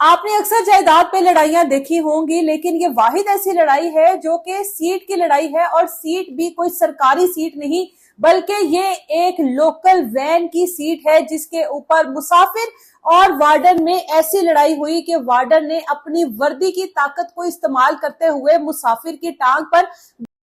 آپ نے اکثر جائیداد پہ لڑائیاں دیکھی ہوں گی، لیکن یہ واحد ایسی لڑائی ہے جو کہ سیٹ کی لڑائی ہے، اور سیٹ بھی کوئی سرکاری سیٹ نہیں بلکہ یہ ایک لوکل وین کی سیٹ ہے، جس کے اوپر مسافر اور وارڈن میں ایسی لڑائی ہوئی کہ وارڈن نے اپنی وردی کی طاقت کو استعمال کرتے ہوئے مسافر کی ٹانگ پر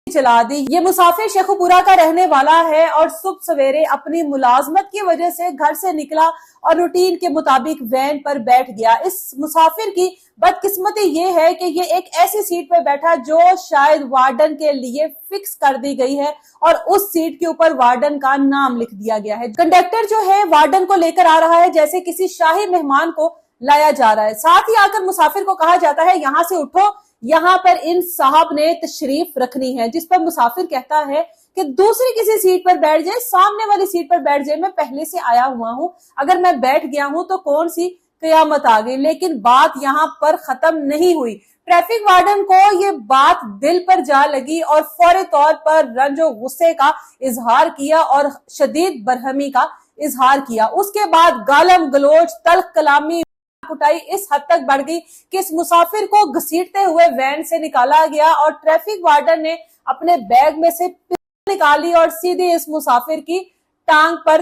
چلا دی۔ یہ مسافر شیخو پورہ کا رہنے والا ہے اور صبح سویرے اپنی ملازمت کی وجہ سے گھر سے نکلا اور روٹین کے مطابق وین پر بیٹھ گیا۔ اس مسافر کی بدقسمتی یہ ہے کہ یہ ایک ایسی سیٹ پر بیٹھا جو شاید وارڈن کے لیے فکس کر دی گئی ہے، اور اس سیٹ کے اوپر وارڈن کا نام لکھ دیا گیا ہے۔ کنڈکٹر جو ہے وارڈن کو لے کر آ رہا ہے جیسے کسی شاہی مہمان کو لایا جا رہا ہے۔ ساتھ ہی آ کر مسافر کو کہا جاتا ہے یہاں سے اٹھو، یہاں پر ان صاحب نے تشریف رکھنی ہے، جس پر مسافر کہتا ہے کہ دوسری کسی سیٹ پر بیٹھ جائے، سامنے والی سیٹ پر بیٹھ جائے، میں پہلے سے آیا ہوا ہوں، اگر میں بیٹھ گیا ہوں تو کون سی قیامت آ گئی۔ لیکن بات یہاں پر ختم نہیں ہوئی۔ ٹریفک وارڈن کو یہ بات دل پر جا لگی اور فوری طور پر رنج و غصے کا اظہار کیا اور شدید برہمی کا اظہار کیا۔ اس کے بعد گالم گلوچ، تلخ کلامی، کٹائی اس حد تک بڑھ گئی کہ اس مسافر کو گھسیٹتے ہوئے وین سے نکالا گیا، اور ٹریفک وارڈن نے اپنے بیگ میں سے پستول نکالی اور سیدھے اس مسافر کی ٹانگ پر۔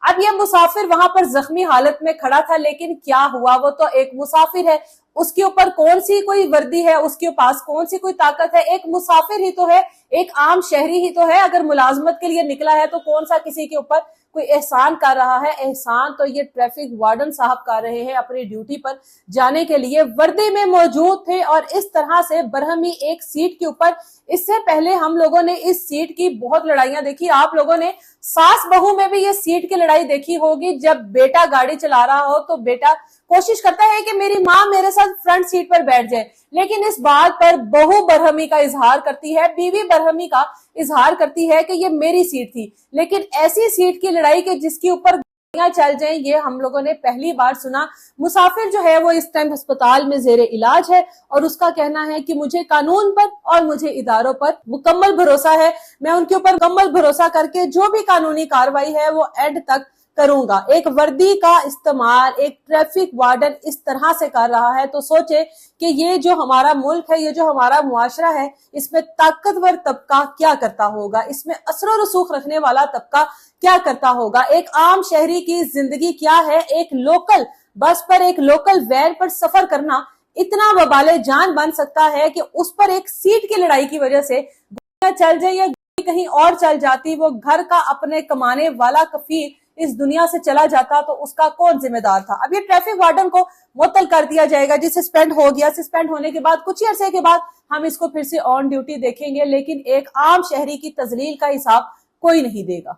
اب یہ مسافر وہاں پر زخمی حالت میں کھڑا تھا، لیکن کیا ہوا، وہ تو ایک مسافر ہے، اس کے اوپر کون سی کوئی وردی ہے، اس کے پاس کون سی کوئی طاقت ہے، ایک مسافر ہی تو ہے، ایک عام شہری ہی تو ہے، اگر ملازمت کے لیے نکلا ہے تو کون سا کسی کے اوپر کوئی احسان کر رہا ہے۔ احسان تو یہ ٹریفک وارڈن صاحب کر رہے ہیں اپنی ڈیوٹی پر جانے کے لیے، وردی میں موجود تھے اور اس طرح سے برہمی ایک سیٹ کے اوپر۔ اس سے پہلے ہم لوگوں نے اس سیٹ کی بہت لڑائیاں دیکھی، آپ لوگوں نے ساس بہو میں بھی یہ سیٹ کی لڑائی دیکھی ہوگی۔ جب بیٹا گاڑی چلا رہا ہو تو بیٹا کوشش کرتا ہے کہ میری ماں میرے ساتھ فرنٹ سیٹ پر بیٹھ جائے، لیکن اس بات پر بہو برہمی کا اظہار کرتی ہے، بیوی برہمی کا اظہار کرتی ہے کہ یہ میری سیٹ تھی۔ لیکن ایسی سیٹ کی لڑائی کہ جس کے اوپر گولیاں چل جائیں، یہ ہم لوگوں نے پہلی بار سنا۔ مسافر جو ہے وہ اس ٹائم ہسپتال میں زیر علاج ہے، اور اس کا کہنا ہے کہ مجھے قانون پر اور مجھے اداروں پر مکمل بھروسہ ہے، میں ان کے اوپر مکمل بھروسہ کر کے جو بھی قانونی کارروائی ہے وہ اینڈ تک کروں گا۔ ایک وردی کا استعمال ایک ٹریفک وارڈن اس طرح سے کر رہا ہے تو سوچے کہ یہ جو ہمارا ملک ہے، یہ جو ہمارا معاشرہ ہے، اس میں طاقتور طبقہ کیا کرتا ہوگا، اس میں اثر و رسوخ رکھنے والا طبقہ کیا کرتا ہوگا، ایک عام شہری کی زندگی کیا ہے۔ ایک لوکل بس پر، ایک لوکل وین پر سفر کرنا اتنا وبال جان بن سکتا ہے کہ اس پر ایک سیٹ کی لڑائی کی وجہ سے گولیاں چل جائیں یا گولی کہیں اور چل جاتی، وہ گھر کا اپنے کمانے والا کفیل اس دنیا سے چلا جاتا تو اس کا کون ذمہ دار تھا۔ اب یہ ٹریفک وارڈن کو معطل کر دیا جائے گا، جی سسپینڈ ہو گیا، سسپینڈ ہونے کے بعد کچھ عرصے کے بعد ہم اس کو پھر سے آن ڈیوٹی دیکھیں گے، لیکن ایک عام شہری کی تذلیل کا حساب کوئی نہیں دے گا۔